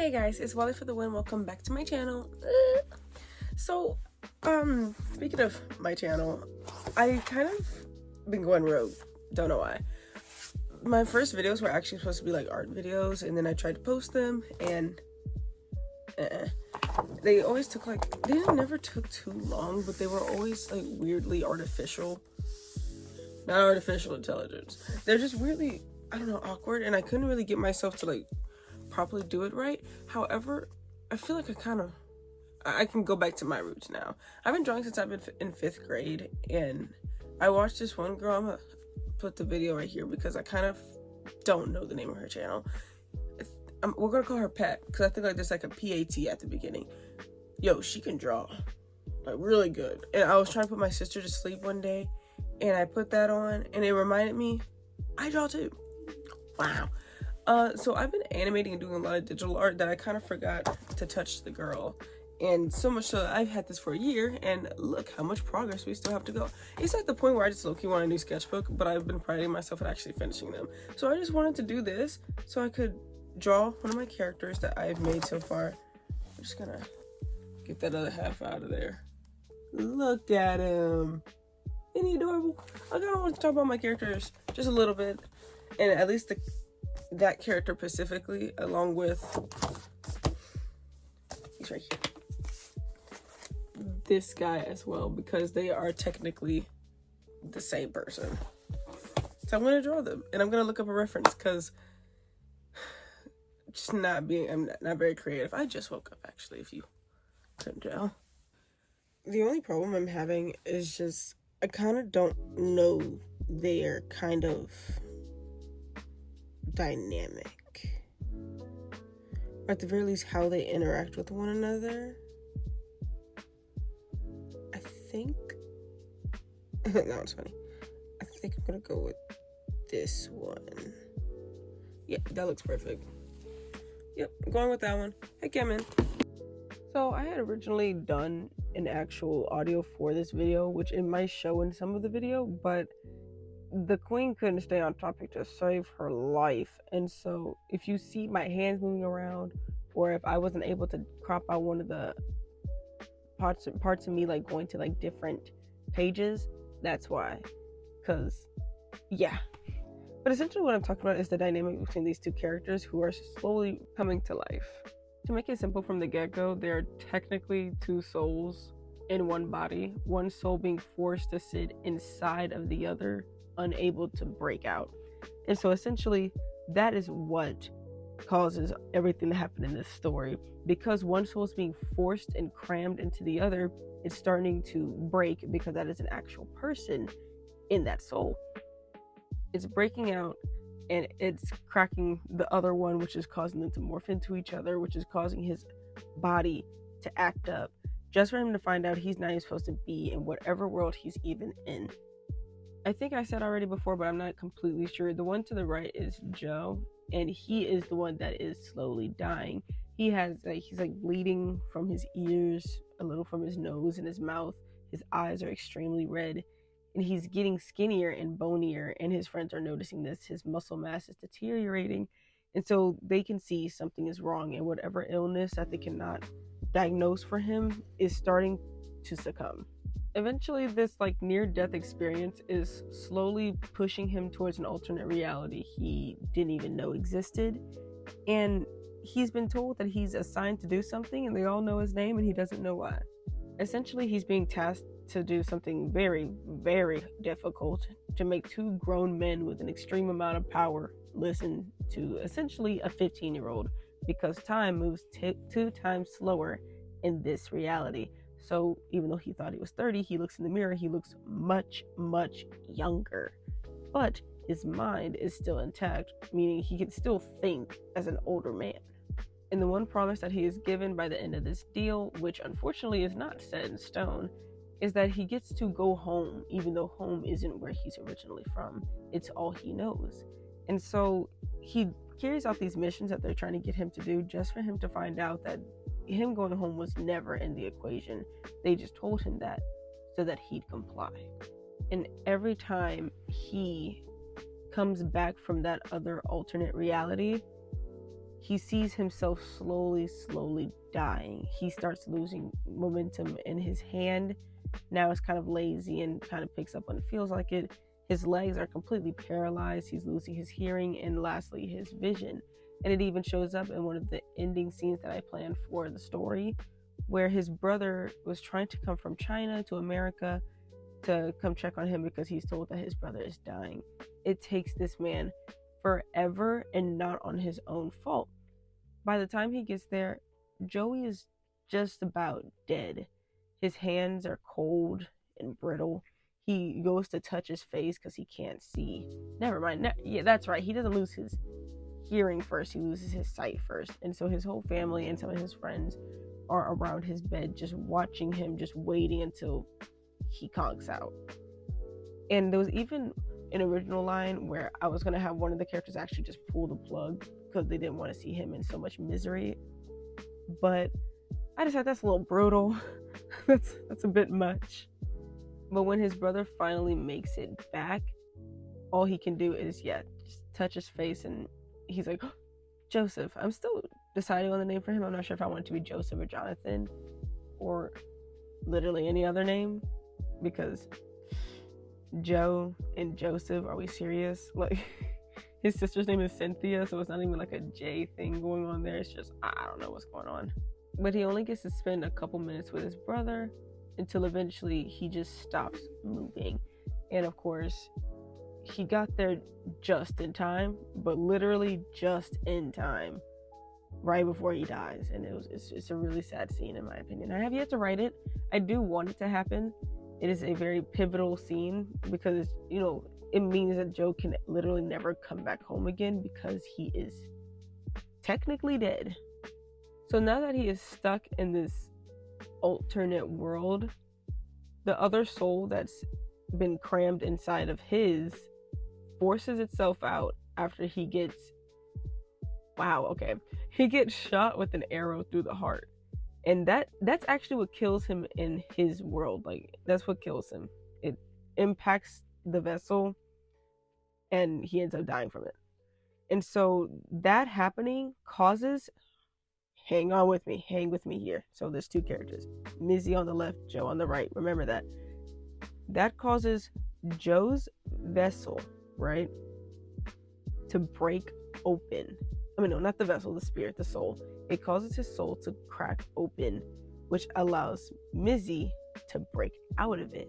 Hey guys, it's Wally for the win. Welcome back to my channel. So, speaking of my channel, I kind of been going rogue. Don't know why. My first videos were actually supposed to be like art videos, and then I tried to post them, and they always took never took too long, but they were always like weirdly artificial. Not artificial intelligence. They're just weirdly, I don't know, awkward, and I couldn't really get myself to like properly do it right. However, I feel like I can go back to my roots now. I've been drawing since I've been in 5th grade, and I watched this one girl. I'm gonna put the video right here because I kind of don't know the name of her channel. We're gonna call her Pat because I think like there's like a PAT at the beginning. Yo, she can draw like really good. And I was trying to put my sister to sleep one day, and I put that on, and it reminded me I draw too. Wow. So I've been animating and doing a lot of digital art that I kind of forgot to touch the girl. And so much so I've had this for a year, and look how much progress we still have to go. It's at the point where I just low-key want a new sketchbook, but I've been priding myself at actually finishing them. So I just wanted to do this so I could draw one of my characters that I've made so far. I'm just gonna get that other half out of there. Look at him. Isn't he adorable? I kind of want to talk about my characters just a little bit, and at least that character specifically, along with he's right here, this guy as well, because they are technically the same person. So I'm gonna draw them, and I'm gonna look up a reference because I'm not very creative. I just woke up, actually, if you couldn't tell. The only problem I'm having is just I kind of don't know their kind of dynamic, or at the very least how they interact with one another. I think that one's funny. I think I'm gonna go with this one. Yeah, that looks perfect. Yep, I'm going with that one. Hey, Kemen. So I had originally done an actual audio for this video, which it might show in some of the video, but the queen couldn't stay on topic to save her life. And so if you see my hands moving around, or if I wasn't able to crop out one of the parts of me like going to like different pages, that's why. Because yeah, but essentially what I'm talking about is the dynamic between these two characters who are slowly coming to life. To make it simple from the get-go, there are technically two souls in one body, one soul being forced to sit inside of the other, unable to break out. And so essentially that is what causes everything to happen in this story. Because one soul is being forced and crammed into the other, it's starting to break because that is an actual person in that soul. It's breaking out, and it's cracking the other one, which is causing them to morph into each other, which is causing his body to act up, just for him to find out he's not even supposed to be in whatever world he's even in. I think I said already before, but I'm not completely sure. The one to the right is Joe, and he is the one that is slowly dying. He's bleeding from his ears, a little from his nose and his mouth. His eyes are extremely red, and he's getting skinnier and bonier, and his friends are noticing this. His muscle mass is deteriorating, and so they can see something is wrong, and whatever illness that they cannot diagnose for him is starting to succumb. Eventually, this near-death experience is slowly pushing him towards an alternate reality he didn't even know existed, and he's been told that he's assigned to do something, and they all know his name, and he doesn't know why. Essentially, he's being tasked to do something very, very difficult, to make two grown men with an extreme amount of power listen to essentially a 15-year-old, because time moves 2 times slower in this reality. So even though he thought he was 30, he looks in the mirror, he looks much, much younger. But his mind is still intact, meaning he can still think as an older man. And the one promise that he is given by the end of this deal, which unfortunately is not set in stone, is that he gets to go home, even though home isn't where he's originally from. It's all he knows. And so he carries out these missions that they're trying to get him to do, just for him to find out that him going home was never in the equation. They just told him that so that he'd comply. And every time he comes back from that other alternate reality, he sees himself slowly dying. He starts losing momentum in his hand. Now it's kind of lazy and kind of picks up when it feels like it. His legs are completely paralyzed. He's losing his hearing and lastly his vision. And it even shows up in one of the ending scenes that I planned for the story, where his brother was trying to come from China to America to come check on him because he's told that his brother is dying. It takes this man forever, and not on his own fault. By the time he gets there, Joey is just about dead. His hands are cold and brittle. He goes to touch his face because he can't see. Never mind. Yeah, that's right. He doesn't lose his hearing first. He loses his sight first. And so his whole family and some of his friends are around his bed just watching him, just waiting until he conks out. And there was even an original line where I was going to have one of the characters actually just pull the plug because they didn't want to see him in so much misery. But I decided that's a little brutal. that's a bit much. But when his brother finally makes it back, all he can do is, just touch his face, and he's like, oh, Joseph. I'm still deciding on the name for him. I'm not sure if I want it to be Joseph or Jonathan or literally any other name, because Joe and Joseph, are we serious? Like, his sister's name is Cynthia, so it's not even like a J thing going on there. It's just, I don't know what's going on. But he only gets to spend a couple minutes with his brother until eventually he just stops moving. And of course, he got there just in time, but literally just in time, right before he dies. And it's a really sad scene, in my opinion. I have yet to write it. I do want it to happen. It is a very pivotal scene because, it means that Joe can literally never come back home again because he is technically dead. So now that he is stuck in this alternate world, the other soul that's been crammed inside of his forces itself out after he gets shot with an arrow through the heart. And that's actually what kills him in his world. Like, that's what kills him. It impacts the vessel and he ends up dying from it. And so that happening causes, hang with me here. So there's two characters, Mizzy on the left, Joe on the right. Remember that. That causes Joe's vessel, right, to break open. I mean, no, not the vessel, the spirit, the soul. It causes his soul to crack open, which allows Mizzy to break out of it.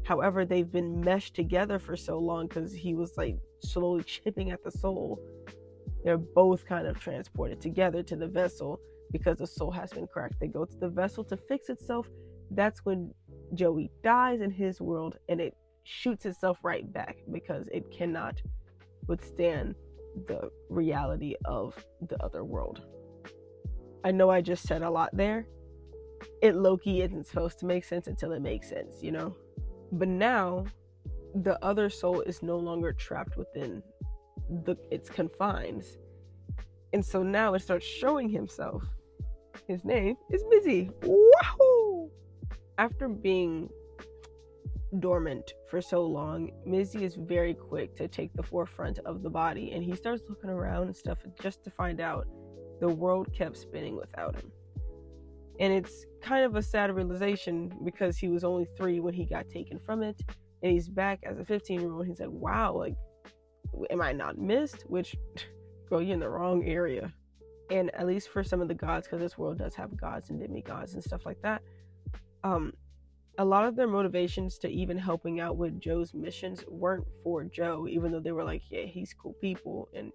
However, they've been meshed together for so long because he was like slowly chipping at the soul. They're both kind of transported together to the vessel because the soul has been cracked. They go to the vessel to fix itself. That's when Joey dies in his world, and it shoots itself right back because it cannot withstand the reality of the other world. I know I just said a lot there. It low-key isn't supposed to make sense until it makes sense, But now, the other soul is no longer trapped within its confines. And so now it starts showing himself. His name is Mizzy. Wahoo! After being dormant for so long, Mizzy is very quick to take the forefront of the body, and he starts looking around and stuff just to find out the world kept spinning without him. And it's kind of a sad realization because he was only 3 when he got taken from it, and he's back as a 15-year-old. He's like, wow, like, am I not missed? Which, girl, you're in the wrong area. And at least for some of the gods, because this world does have gods and demigods and stuff like that, a lot of their motivations to even helping out with Joe's missions weren't for Joe, even though they were like, yeah, he's cool people. And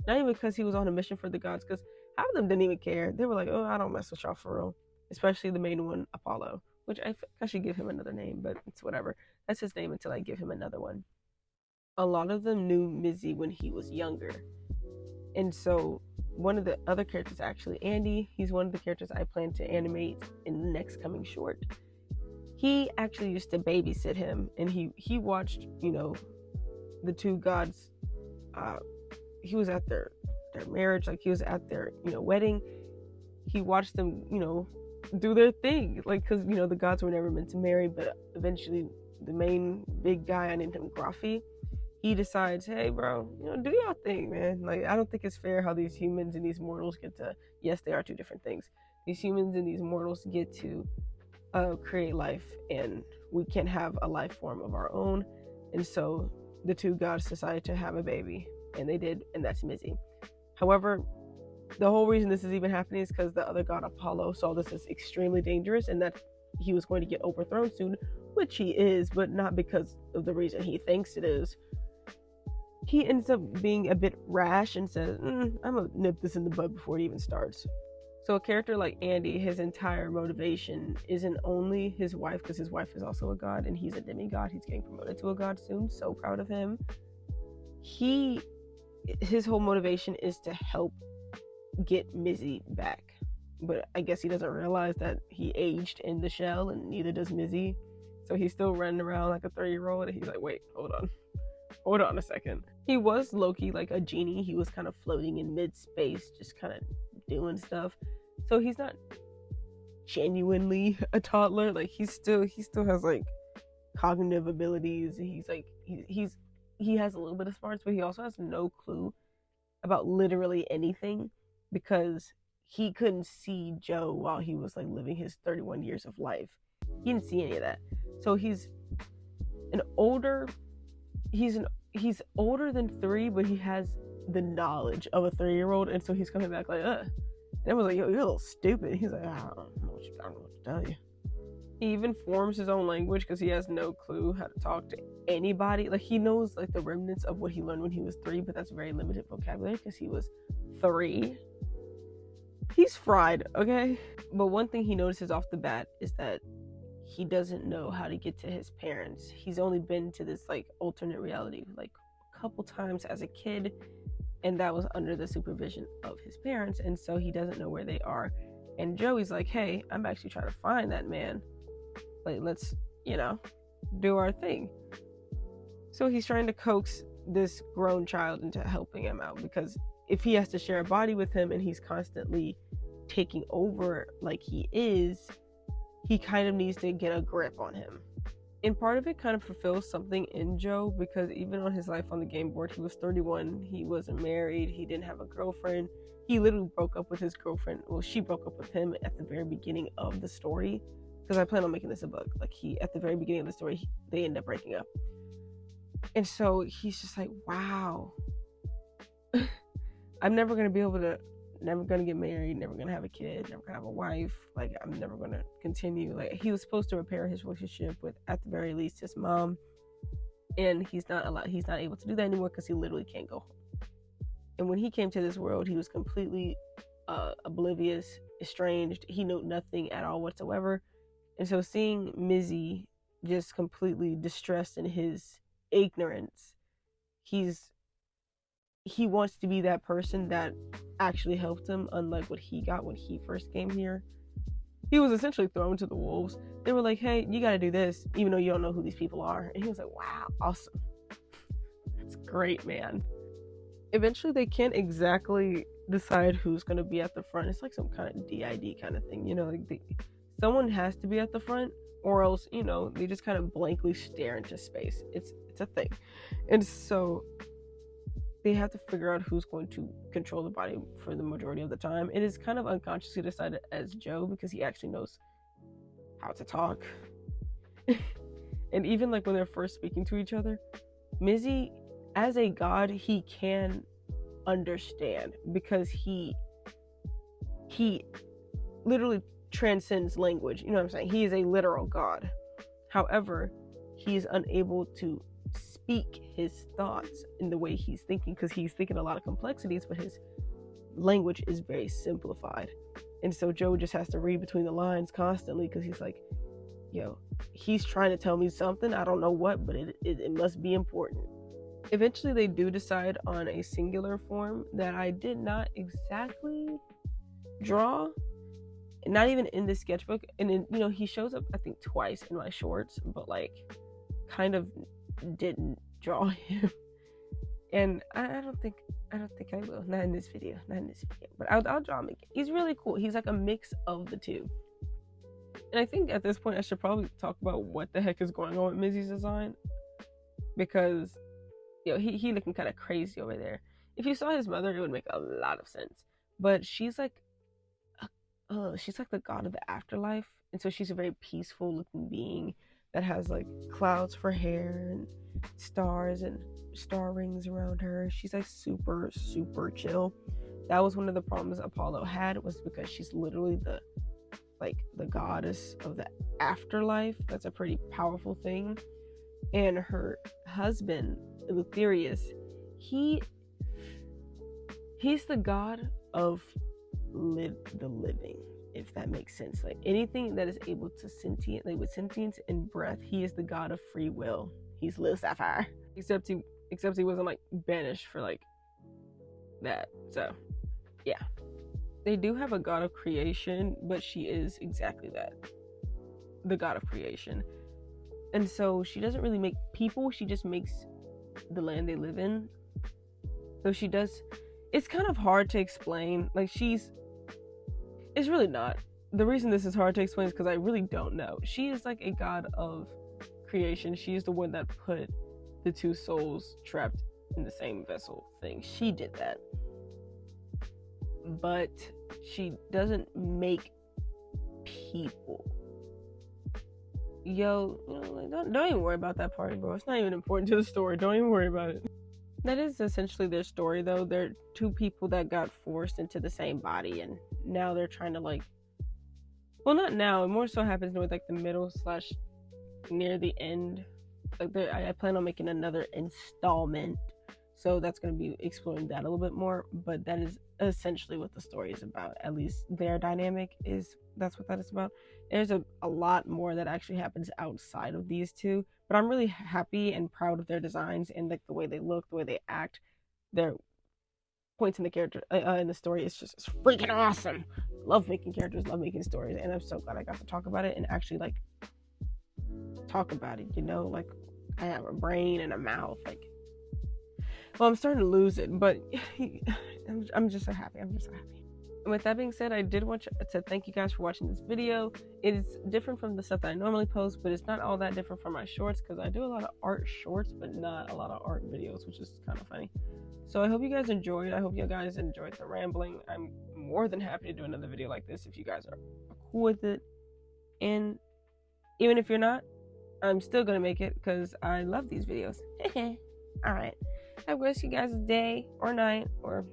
not even because he was on a mission for the gods, because half of them didn't even care. They were like, oh, I don't mess with y'all for real. Especially the main one, Apollo, which I should give him another name, but it's whatever. That's his name until I give him another one. A lot of them knew Mizzy when he was younger. And so one of the other characters, actually, Andy, he's one of the characters I plan to animate in the next coming short. He actually used to babysit him, and he watched, the two gods. He was at their marriage, like he was at their, wedding. He watched them, do their thing, like, because, the gods were never meant to marry, but eventually the main big guy, I named him Gruffy, he decides, hey bro, do your thing, man. Like, I don't think it's fair how these humans and these mortals get to, yes, they are two different things. These humans and these mortals get to create life, and we can have a life form of our own. And so the two gods decided to have a baby, and they did, and that's Mizzy. However, the whole reason this is even happening is because the other god Apollo saw this as extremely dangerous and that he was going to get overthrown soon, which he is, but not because of the reason he thinks it is. He ends up being a bit rash and says, I'm gonna nip this in the bud before it even starts. So a character like Andy, his entire motivation isn't only his wife, because his wife is also a god and he's a demigod. He's getting promoted to a god soon. So proud of him. His whole motivation is to help get Mizzy back. But I guess he doesn't realize that he aged in the shell, and neither does Mizzy. So he's still running around like a 3-year-old, and he's like, wait, hold on a second. He was low-key like a genie. He was kind of floating in mid-space, just kind of doing stuff. So he's not genuinely a toddler. Like, he still has like cognitive abilities. He's like he has a little bit of smarts, but he also has no clue about literally anything, because he couldn't see Joe while he was like living his 31 years of life. He didn't see any of that. So he's older than 3, but he has the knowledge of a 3-year-old, and so he's coming back like, And I was like, yo, you're a little stupid. He's like, I don't know what to tell you. He even forms his own language because he has no clue how to talk to anybody. Like, he knows like the remnants of what he learned when he was 3, but that's very limited vocabulary because he was 3. He's fried, okay? But one thing he notices off the bat is that he doesn't know how to get to his parents. He's only been to this like alternate reality like a couple times as a kid, and that was under the supervision of his parents, and so he doesn't know where they are. And Joey's like, hey, I'm actually trying to find that man. Like, let's, do our thing. So he's trying to coax this grown child into helping him out, because if he has to share a body with him and he's constantly taking over like he is, he kind of needs to get a grip on him. And part of it kind of fulfills something in Joe, because even on his life on the game board, he was 31, he wasn't married, he didn't have a girlfriend. He literally broke up with his girlfriend. Well, she broke up with him at the very beginning of the story, because I plan on making this a book. Like, at the very beginning of the story, they end up breaking up. And so he's just like, wow, I'm never going to get married, never going to have a kid, never going to have a wife. Like, I'm never going to continue. Like, he was supposed to repair his relationship with, at the very least, his mom. And he's not able to do that anymore because he literally can't go home. And when he came to this world, he was completely oblivious, estranged. He knew nothing at all whatsoever. And so seeing Mizzy just completely distressed in his ignorance, he wants to be that person that actually helped him, unlike what he got when he first came here. He was essentially thrown to the wolves. They were like, hey, you gotta do this, even though you don't know who these people are. And he was like, wow, awesome. That's great, man. Eventually, they can't exactly decide who's gonna be at the front. It's like some kind of DID kind of thing, someone has to be at the front, or else, they just kind of blankly stare into space. It's a thing. And so they have to figure out who's going to control the body for the majority of the time. It is kind of unconsciously decided as Joe, because he actually knows how to talk. And even like when they're first speaking to each other, Mizzy, as a god, he can understand, because he literally transcends language. You know what I'm saying? He is a literal god. However, he is unable to speak his thoughts in the way he's thinking, because he's thinking a lot of complexities, but his language is very simplified. And so Joe just has to read between the lines constantly, because he's like, yo, he's trying to tell me something, I don't know what, but it must be important. Eventually they do decide on a singular form that I did not exactly draw, not even in this sketchbook. And then, he shows up I think twice in my shorts, but like kind of didn't draw him. And I don't think I will. Not in this video. But I'll draw him again. He's really cool. He's like a mix of the two. And I think at this point I should probably talk about what the heck is going on with Mizzy's design, because he looking kind of crazy over there. If you saw his mother, it would make a lot of sense. But she's like the god of the afterlife, and so she's a very peaceful looking being that has like clouds for hair and stars and star rings around her. She's like super chill. That was one of the problems Apollo had, was because she's literally the goddess of the afterlife. That's a pretty powerful thing. And her husband, Eleutherius, he's the god of the living, if that makes sense. Like anything that is able to sentient, like with sentience and breath, he is the god of free will. He's Lucifer. Except he wasn't like banished for like that. So yeah. They do have a god of creation, but she is exactly that. The god of creation. And so she doesn't really make people, she just makes the land they live in. So she does, it's kind of hard to explain. Like it's really not. The reason this is hard to explain is because I really don't know. She is like a god of creation. She is the one that put the two souls trapped in the same vessel thing. She did that. But she doesn't make people. Don't even worry about that part, bro. It's not even important to the story. Don't even worry about it. That is essentially their story, though. They're two people that got forced into the same body, and now they're trying to not now. It more so happens with like the middle / near the end. Like I plan on making another installment, so that's going to be exploring that a little bit more. But that is essentially what the story is about. At least their dynamic that's what that is about. There's a lot more that actually happens outside of these two, but I'm really happy and proud of their designs and like the way they look, the way they act, their points in the character in the story. It's freaking awesome. Love making characters, love making stories, and I'm so glad I got to talk about it and actually like talk about it. Like I have a brain and a mouth. Well, I'm starting to lose it, but I'm just so happy. And with that being said, I did want to thank you guys for watching this video. It is different from the stuff that I normally post, but it's not all that different from my shorts, because I do a lot of art shorts, but not a lot of art videos, which is kind of funny. So I hope you guys enjoyed. I hope you guys enjoyed the rambling. I'm more than happy to do another video like this if you guys are cool with it. And even if you're not, I'm still going to make it because I love these videos. Alright. I wish you guys a day or night or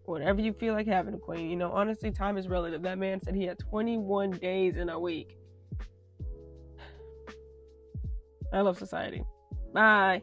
whatever you feel like having, Queen. Honestly, time is relative. That man said he had 21 days in a week. I love society. Bye.